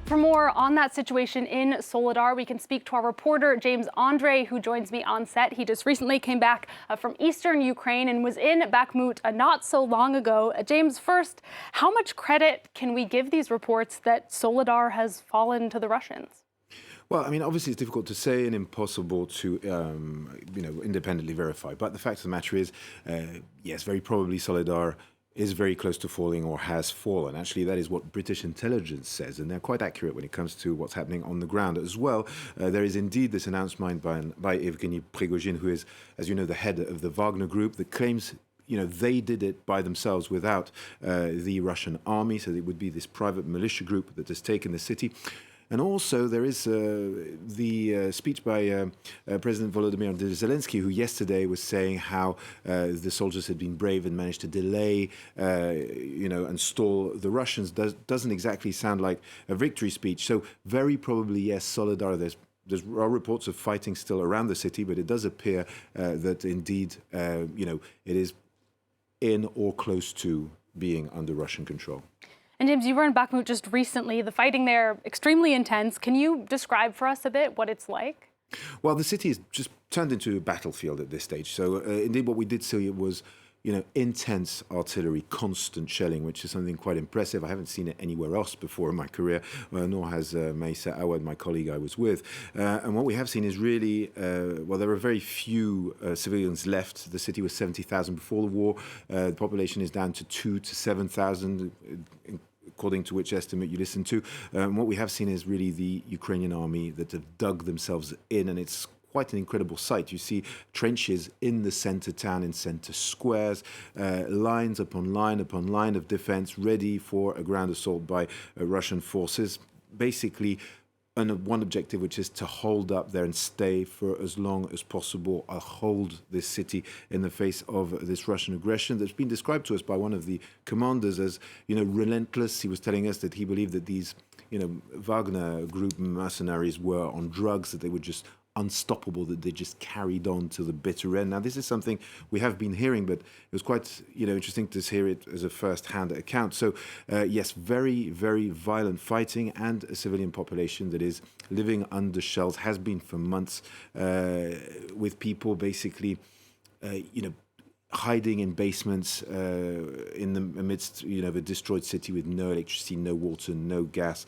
For more on that situation in Soledar, we can speak to our reporter, James André, who joins me on set. He just recently came back from eastern Ukraine and was in Bakhmut not so long ago. James, first, how much credit can we give these reports that Soledar has fallen to the Russians? Well, I mean, obviously it's difficult to say and impossible to, independently verify. But the fact of the matter is, yes, very probably Soledar is very close to falling or has fallen. Actually, that is what British intelligence says, and they're quite accurate when it comes to what's happening on the ground as well. There is indeed this announcement by Evgeny Prigozhin, who is, as you know, the head of the Wagner group, that claims they did it by themselves without the Russian army, so it would be this private militia group that has taken the city. And also there is the speech by President Volodymyr Zelensky, who yesterday was saying how the soldiers had been brave and managed to delay, and stall the Russians. Doesn't exactly sound like a victory speech. So very probably, yes, Soledar, there are reports of fighting still around the city, but it does appear that indeed, it is in or close to being under Russian control. And James, you were in Bakhmut just recently. The fighting there, extremely intense. Can you describe for us a bit what it's like? Well, the city is just turned into a battlefield at this stage. So indeed what we did see was, intense artillery, constant shelling, which is something quite impressive. I haven't seen it anywhere else before in my career, nor has Maysa Awad, my colleague I was with. And what we have seen is really, there are very few civilians left. The city was 70,000 before the war. The population is down to 2,000 to 7,000, according to which estimate you listen to. What we have seen is really the Ukrainian army that have dug themselves in, and it's quite an incredible sight. You see trenches in the center town, in center squares, lines upon line of defense, ready for a ground assault by Russian forces. Basically, one objective, which is to hold up there and stay for as long as possible, hold this city in the face of this Russian aggression that's been described to us by one of the commanders as, relentless. He was telling us that he believed that these, Wagner group mercenaries were on drugs, that they were just unstoppable, that they just carried on to the bitter end. Now, this is something we have been hearing, but it was quite, interesting to hear it as a first-hand account. So, yes, very, very violent fighting, and a civilian population that is living under shells, has been for months, with people basically, hiding in basements in the amidst, of a destroyed city with no electricity, no water, no gas.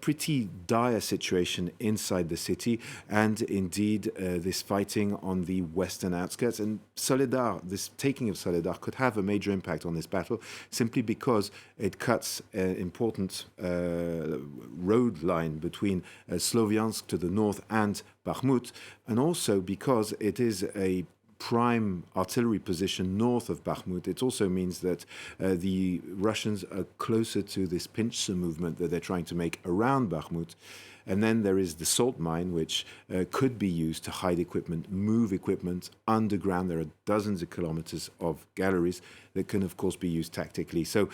Pretty dire situation inside the city, and indeed this fighting on the western outskirts. And Soledar, this taking of Soledar, could have a major impact on this battle, simply because it cuts an important road line between Sloviansk to the north and Bakhmut, and also because it is a prime artillery position north of Bakhmut. It also means that the Russians are closer to this pincer movement that they're trying to make around Bakhmut. And then there is the salt mine, which could be used to hide equipment, move equipment underground. There are dozens of kilometers of galleries that can, of course, be used tactically. So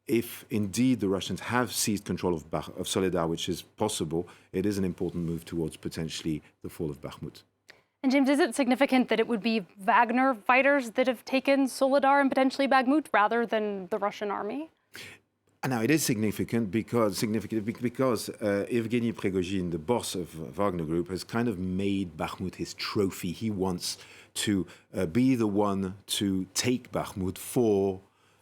if indeed the Russians have seized control of Soledar, which is possible, it is an important move towards potentially the fall of Bakhmut. And James, is it significant that it would be Wagner fighters that have taken Soledar and potentially Bakhmut rather than the Russian army? Now, it is significant because Evgeny Prigozhin, the boss of Wagner Group, has kind of made Bakhmut his trophy. He wants to be the one to take Bakhmut for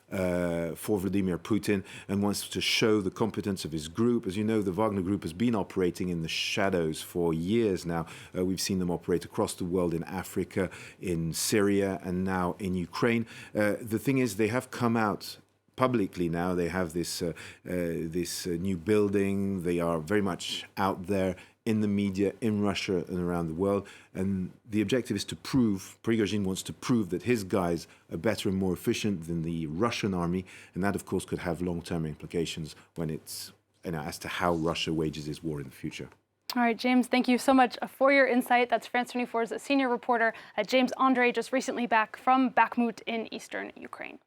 Vladimir Putin, and wants to show the competence of his group. As you know, the Wagner Group has been operating in the shadows for years now. We've seen them operate across the world, in Africa, in Syria, and now in Ukraine. The thing is, they have come out publicly now. They have this new building. They are very much out there in the media, in Russia and around the world. And the objective is to prove, Prigozhin wants to prove, that his guys are better and more efficient than the Russian army. And that, of course, could have long-term implications when it's, as to how Russia wages its war in the future. All right, James, thank you so much for your insight. That's France 24's senior reporter, James André, just recently back from Bakhmut in eastern Ukraine.